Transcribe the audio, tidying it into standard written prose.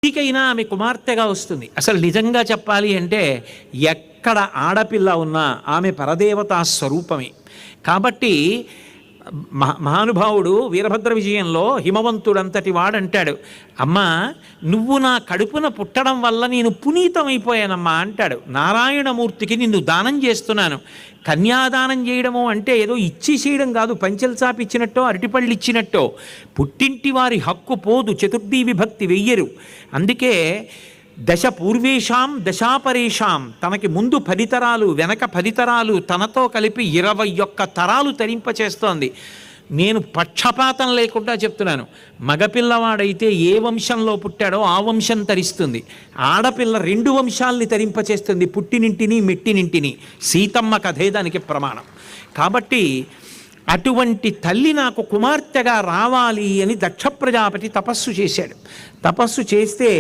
ఇంటికైనా ఆమె కుమార్తెగా వస్తుంది. అసలు నిజంగా చెప్పాలి అంటే ఎక్కడ ఆడపిల్ల ఉన్నా ఆమె పరదేవతా స్వరూపమే. కాబట్టి మహానుభావుడు వీరభద్ర విజయంలో హిమవంతుడంతటి వాడంటాడు, అమ్మా నువ్వు నా కడుపున పుట్టడం వల్ల నేను పునీతమైపోయానమ్మా అంటాడు. నారాయణమూర్తికి నిన్ను దానం చేస్తున్నాను. కన్యాదానం చేయడము అంటే ఏదో ఇచ్చి చేయడం కాదు, పంచెల చాపి ఇచ్చినట్టో అరటిపళ్ళు ఇచ్చినట్టో. పుట్టింటి వారి హక్కు పోదు, చతుర్థీ విభక్తి వెయ్యరు. అందుకే దశ పూర్వేషాం దశాపరేషాం, తనకి ముందు 10 తరాలు వెనక 10 తరాలు తనతో కలిపి 21 తరాలు తరింపచేస్తోంది. నేను పక్షపాతం లేకుండా చెప్తున్నాను, మగపిల్లవాడైతే ఏ వంశంలో పుట్టాడో ఆ వంశం తరిస్తుంది, ఆడపిల్ల 2 వంశాలని తరింపచేస్తుంది, పుట్టినింటిని మెట్టినింటిని. సీతమ్మ కథే దానికి ప్రమాణం. కాబట్టి అటువంటి తల్లి నాకు కుమార్తెగా రావాలి అని దక్ష ప్రజాపతి తపస్సు చేశాడు. తపస్సు చేస్తే